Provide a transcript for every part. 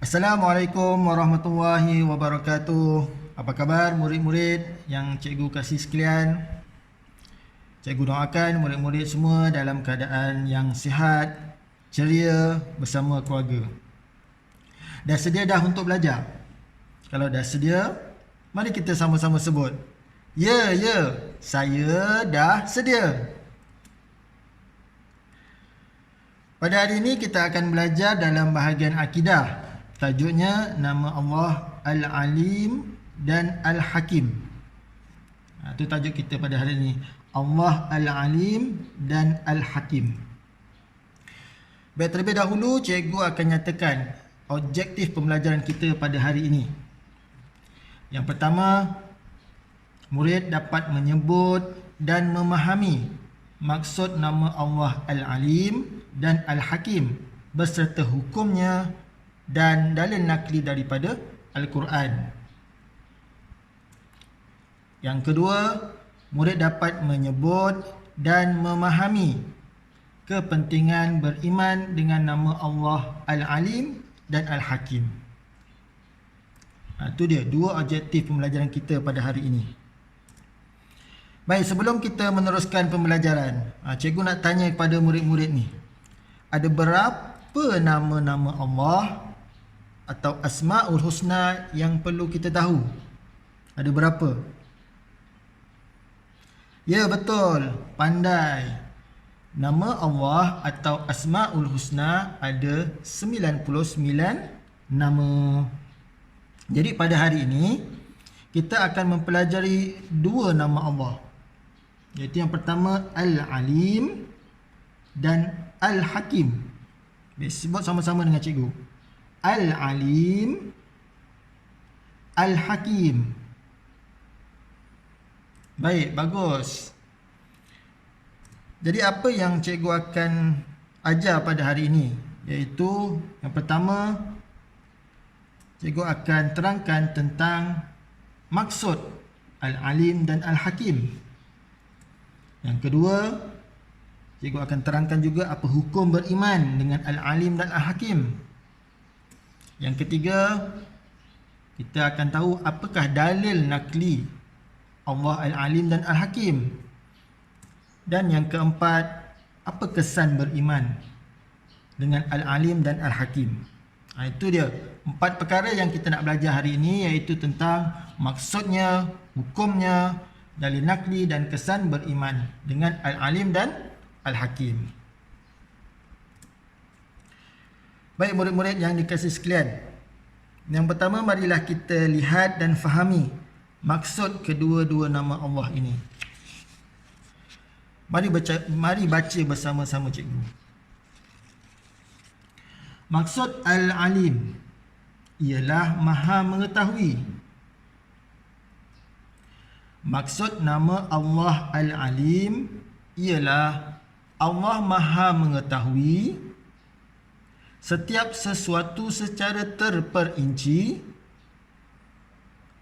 Assalamualaikum warahmatullahi wabarakatuh. Apa khabar murid-murid yang cikgu kasih sekalian? Cikgu doakan murid-murid semua dalam keadaan yang sihat, ceria bersama keluarga. Dah sedia dah untuk belajar? Kalau dah sedia, mari kita sama-sama sebut. Ya, saya dah sedia. Pada hari ini kita akan belajar dalam bahagian akidah. Tajuknya nama Allah Al-Alim dan Al-Hakim. Itu tajuk kita pada hari ini. Allah Al-Alim dan Al-Hakim. Baik, terlebih dahulu cikgu akan nyatakan objektif pembelajaran kita pada hari ini. Yang pertama, murid dapat menyebut dan memahami maksud nama Allah Al-Alim dan Al-Hakim beserta hukumnya dan dalil nakli daripada Al-Quran. Yang kedua, murid dapat menyebut dan memahami kepentingan beriman dengan nama Allah Al-Alim dan Al-Hakim. Itu dia dua objektif pembelajaran kita pada hari ini. Baik, sebelum kita meneruskan pembelajaran, cikgu nak tanya kepada murid-murid ni, ada berapa nama-nama Allah atau Asmaul Husna yang perlu kita tahu? Ada berapa? Ya, betul. Pandai. Nama Allah atau Asmaul Husna ada 99 nama. Jadi pada hari ini kita akan mempelajari dua nama Allah. Iaitu yang pertama Al-Alim dan Al-Hakim. Sebut sama-sama dengan cikgu. Al-Alim, Al-Hakim. Baik, bagus. Jadi apa yang cikgu akan ajar pada hari ini? Iaitu yang pertama, cikgu akan terangkan tentang maksud Al-Alim dan Al-Hakim. Yang kedua, cikgu akan terangkan juga apa hukum beriman dengan Al-Alim dan Al-Hakim. Yang ketiga, kita akan tahu apakah dalil nakli Allah Al-Alim dan Al-Hakim. Dan yang keempat, apa kesan beriman dengan Al-Alim dan Al-Hakim. Itu dia 4 perkara yang kita nak belajar hari ini, iaitu tentang maksudnya, hukumnya, dalil nakli dan kesan beriman dengan Al-Alim dan Al-Hakim. Baik murid-murid yang dikasihi sekalian, yang pertama marilah kita lihat dan fahami maksud kedua-dua nama Allah ini. Mari baca bersama-sama cikgu. Maksud Al-Alim ialah Maha Mengetahui. Maksud nama Allah Al-Alim ialah Allah Maha Mengetahui setiap sesuatu secara terperinci.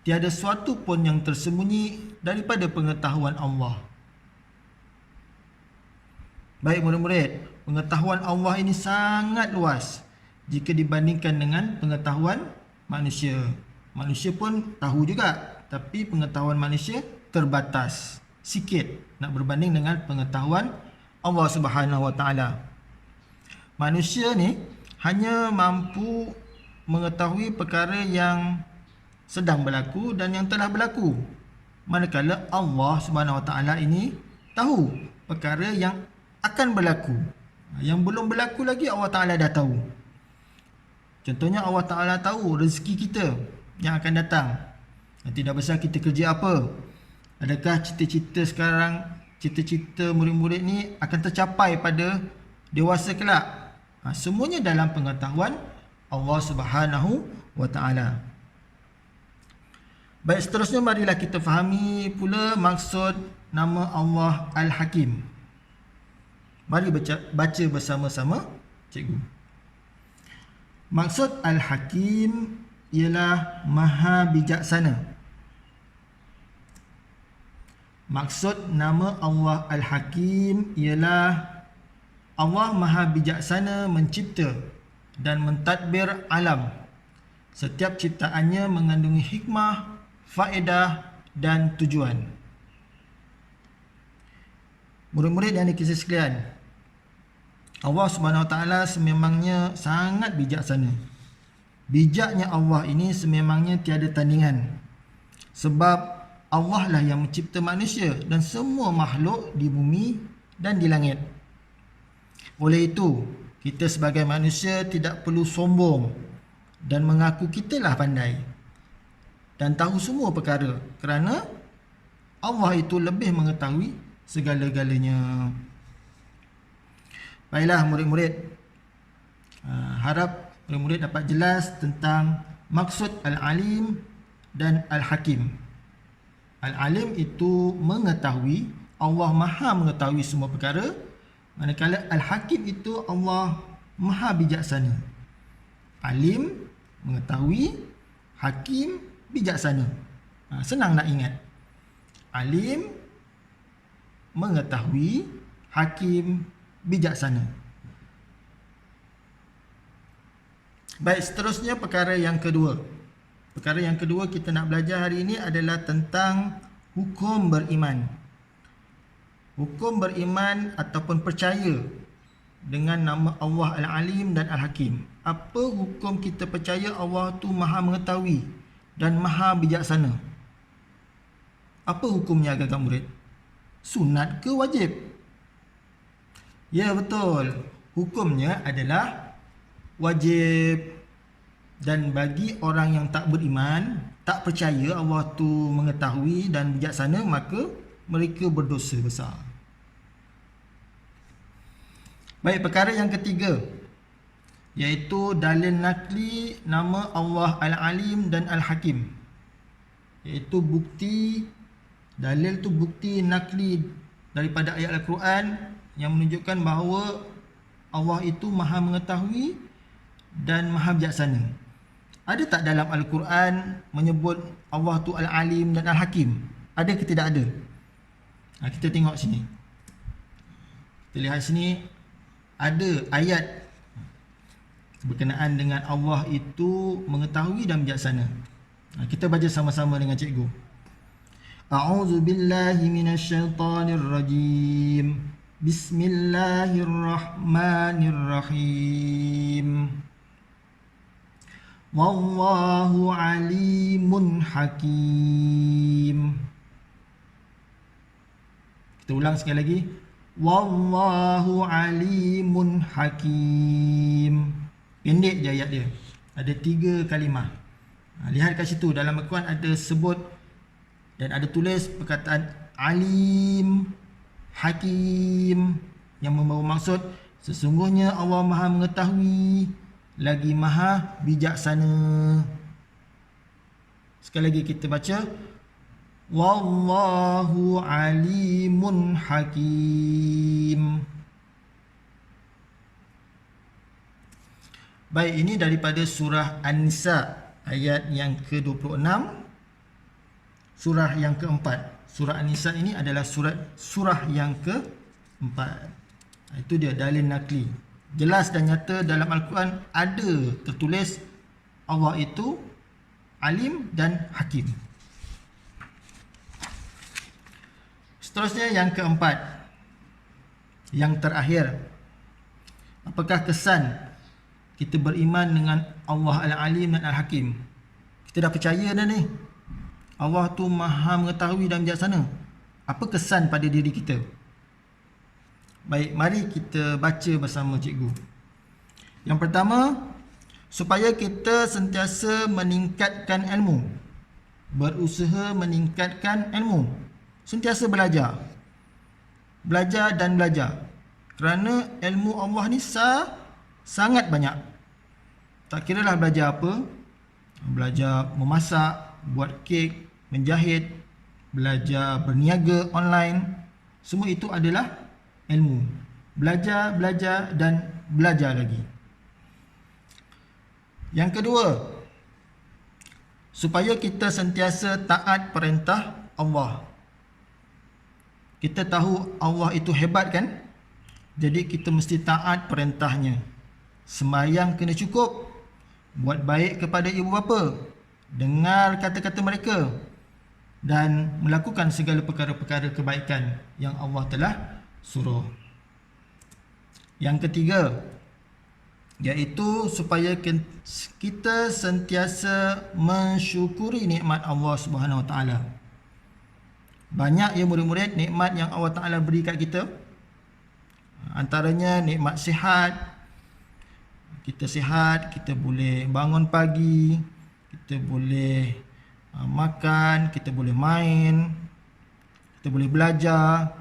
Tiada sesuatu pun yang tersembunyi daripada pengetahuan Allah. Baik murid-murid, pengetahuan Allah ini sangat luas jika dibandingkan dengan pengetahuan manusia. Manusia pun tahu juga, tapi pengetahuan manusia terbatas sikit nak berbanding dengan pengetahuan Allah Subhanahu Wa Taala. Manusia ni hanya mampu mengetahui perkara yang sedang berlaku dan yang telah berlaku, manakala Allah Subhanahu Wa Taala ini tahu perkara yang akan berlaku. Yang belum berlaku lagi Allah Taala dah tahu. Contohnya Allah Taala tahu rezeki kita yang akan datang. Tidak besar kita kerja apa, adakah cita-cita sekarang, cita-cita murid-murid ni akan tercapai pada dewasa kelak. Semuanya dalam pengetahuan Allah Subhanahu Wa Taala. Baik, seterusnya marilah kita fahami pula maksud nama Allah Al-Hakim. Mari baca bersama-sama cikgu. Maksud Al-Hakim ialah Maha Bijaksana. Maksud nama Allah Al-Hakim ialah Allah Maha Bijaksana mencipta dan mentadbir alam Setiap ciptaannya mengandungi hikmah, faedah dan tujuan. Murid-murid yang dikasihi sekalian, Allah Subhanahu Wa Taala sememangnya sangat bijaksana. Bijaknya Allah ini sememangnya tiada tandingan. Sebab Allah lah yang mencipta manusia dan semua makhluk di bumi dan di langit. Oleh itu, kita sebagai manusia tidak perlu sombong dan mengaku kitalah pandai dan tahu semua perkara, kerana Allah itu lebih mengetahui segala-galanya. Baiklah murid-murid, harap murid-murid dapat jelas tentang maksud Al-Alim dan Al-Hakim. Al-Alim itu mengetahui, Allah Maha mengetahui semua perkara, manakala Al-Hakim itu Allah Maha bijaksana. Alim mengetahui, Hakim bijaksana. Senang nak ingat. Alim mengetahui, Hakim bijaksana. Baik, seterusnya perkara yang kedua. Perkara yang kedua kita nak belajar hari ini adalah tentang hukum beriman. Hukum beriman ataupun percaya dengan nama Allah Al-Alim dan Al-Hakim. Apa hukum kita percaya Allah tu Maha mengetahui dan Maha bijaksana? Apa hukumnya agak-agak murid? Sunat ke wajib? Ya, betul. Hukumnya adalah wajib. Dan bagi orang yang tak beriman, tak percaya Allah tu mengetahui dan bijaksana, maka mereka berdosa besar. Baik, perkara yang ketiga, iaitu dalil nakli nama Allah Al-Alim dan Al-Hakim. Iaitu bukti, dalil tu bukti nakli daripada ayat Al-Quran yang menunjukkan bahawa Allah itu Maha mengetahui dan Maha bijaksana. Ada tak dalam Al-Quran menyebut Allah tu Al-Alim dan Al-Hakim? Ada ke tidak ada? Kita tengok sini. Kita lihat sini, ada ayat berkenaan dengan Allah itu mengetahui dan bijaksana. Kita baca sama-sama dengan cikgu. A'udzu billahi minasyaitonir rajim. Bismillahirrahmanirrahim. Wallahu alimun hakim. Kita ulang sekali lagi. Wallahu alimun hakim. Pendek je ayat dia. Ada 3 kalimah. Lihat kat situ dalam Al-Quran ada sebut dan ada tulis perkataan alim, hakim, yang membawa maksud sesungguhnya Allah Maha mengetahui lagi Maha bijaksana. Sekali lagi kita baca, wallahu alimun hakim. Baik, ini daripada surah An-Nisa ayat yang ke-26, surah yang keempat. Surah An-Nisa ini adalah surah yang keempat. Itu dia dalil nakli. Jelas dan nyata dalam Al-Quran ada tertulis Allah itu Alim dan Hakim. Seterusnya yang keempat, yang terakhir, apakah kesan kita beriman dengan Allah Al-Alim dan Al-Hakim? Kita dah percaya dah ni, Allah tu Maha mengetahui dan bijaksana. Apa kesan pada diri kita? Baik, mari kita baca bersama cikgu. Yang pertama, supaya kita sentiasa meningkatkan ilmu. Berusaha meningkatkan ilmu. Sentiasa belajar. Belajar dan belajar. Kerana ilmu Allah ni sangat banyak. Tak kiralah belajar apa. Belajar memasak, buat kek, menjahit, belajar berniaga online. Semua itu adalah ilmu. Belajar, belajar dan belajar lagi. Yang kedua, supaya kita sentiasa taat perintah Allah. Kita tahu Allah itu hebat kan? Jadi kita mesti taat perintahnya. Sembahyang kena cukup, buat baik kepada ibu bapa, dengar kata-kata mereka, dan melakukan segala perkara-perkara kebaikan yang Allah telah suruh. Yang ketiga, iaitu supaya kita sentiasa mensyukuri nikmat Allah Subhanahu Wa Taala. Banyak ya murid-murid nikmat yang Allah Taala beri kat kita. Antaranya nikmat sihat. Kita sihat, kita boleh bangun pagi, kita boleh makan, kita boleh main, kita boleh belajar.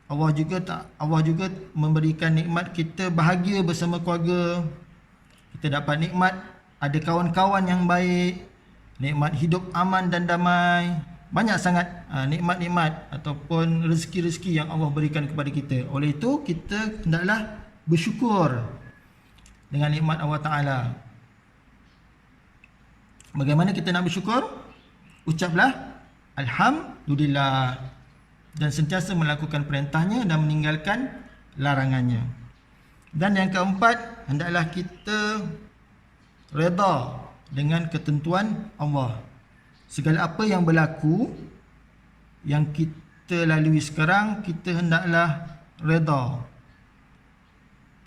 Allah juga memberikan nikmat kita bahagia bersama keluarga. Kita dapat nikmat ada kawan-kawan yang baik, nikmat hidup aman dan damai. Banyak sangat nikmat-nikmat ataupun rezeki-rezeki yang Allah berikan kepada kita. Oleh itu kita hendaklah bersyukur dengan nikmat Allah Ta'ala. Bagaimana kita nak bersyukur? Ucaplah Alhamdulillah, dan sentiasa melakukan perintahnya dan meninggalkan larangannya. Dan yang keempat, hendaklah kita redha dengan ketentuan Allah. Segala apa yang berlaku, yang kita lalui sekarang, kita hendaklah redha.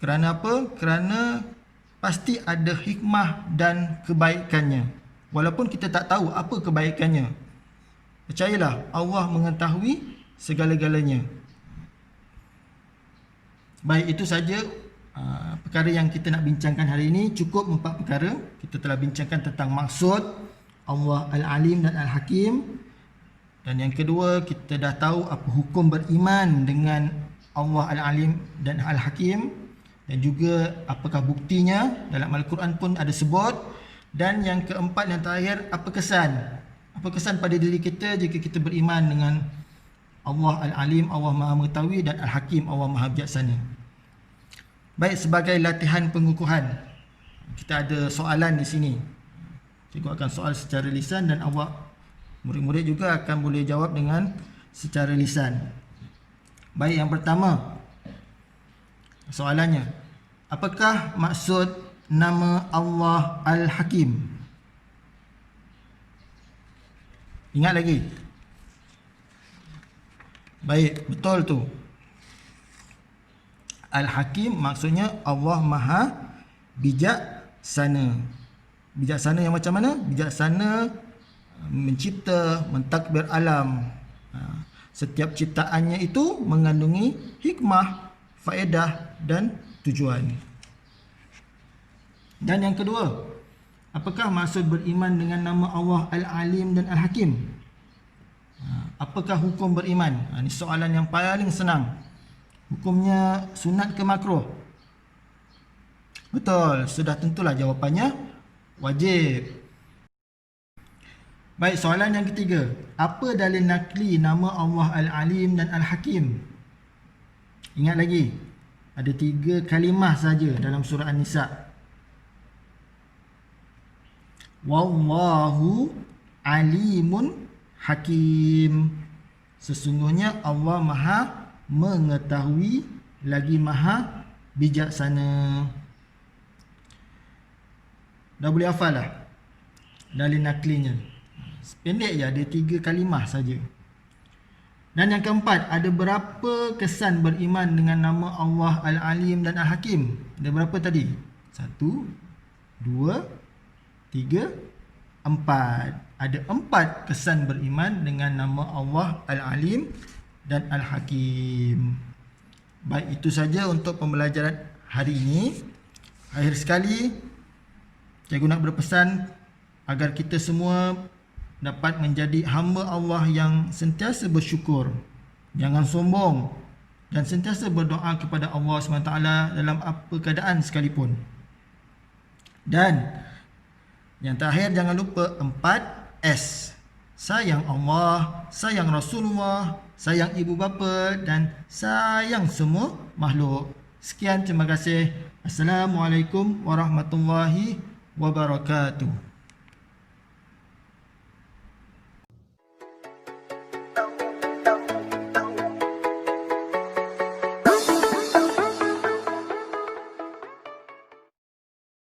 Kerana apa? Kerana pasti ada hikmah dan kebaikannya. Walaupun kita tak tahu apa kebaikannya, percayalah Allah mengetahui segala-galanya. Baik, itu saja perkara yang kita nak bincangkan hari ini. Cukup 4 perkara. Kita telah bincangkan tentang maksud Allah Al-Alim dan Al-Hakim. Dan yang kedua, kita dah tahu apa hukum beriman dengan Allah Al-Alim dan Al-Hakim, dan juga apakah buktinya. Dalam Al-Quran pun ada sebut. Dan yang keempat, yang terakhir, apa kesan? Apa kesan pada diri kita jika kita beriman dengan Allah Al-Alim, Allah Maha Mengetahui, dan Al-Hakim, Allah Maha Bijaksana. Baik, sebagai latihan pengukuhan, kita ada soalan di sini. Cikgu akan soal secara lisan dan awak murid-murid juga akan boleh jawab dengan secara lisan. Baik, yang pertama, soalannya, apakah maksud nama Allah Al-Hakim? Ingat lagi? Baik, betul tu. Al-Hakim maksudnya Allah Maha Bijaksana. Bijaksana yang macam mana? Bijaksana mencipta, mentadbir alam. Setiap ciptaannya itu mengandungi hikmah, faedah dan tujuan. Dan yang kedua, apakah maksud beriman dengan nama Allah Al-Alim dan Al-Hakim? Apakah hukum beriman? Ini soalan yang paling senang. Hukumnya sunat ke makruh? Betul, sudah tentulah jawapannya wajib. Baik, soalan yang ketiga, apa dalil nakli nama Allah Al-Alim dan Al-Hakim? Ingat lagi, ada 3 kalimah saja dalam surah An-Nisa. Wallahu alimun hakim. Sesungguhnya Allah Maha Mengetahui lagi Maha Bijaksana. Dah boleh hafal lah dalil naklinya. Pendek je, ada 3 kalimah saja. Dan yang keempat, ada berapa kesan beriman dengan nama Allah Al-Alim dan Al-Hakim? Ada berapa tadi? 1, 2, 3, 4. Ada 4 kesan beriman dengan nama Allah Al-Alim dan Al-Hakim. Baik, itu saja untuk pembelajaran hari ini. Akhir sekali, cikgu nak berpesan agar kita semua dapat menjadi hamba Allah yang sentiasa bersyukur, jangan sombong, dan sentiasa berdoa kepada Allah SWT dalam apa keadaan sekalipun. Dan yang terakhir, jangan lupa 4S. Sayang Allah, sayang Rasulullah, sayang ibu bapa, dan sayang semua makhluk. Sekian, terima kasih. Assalamualaikum warahmatullahi wabarakatuh.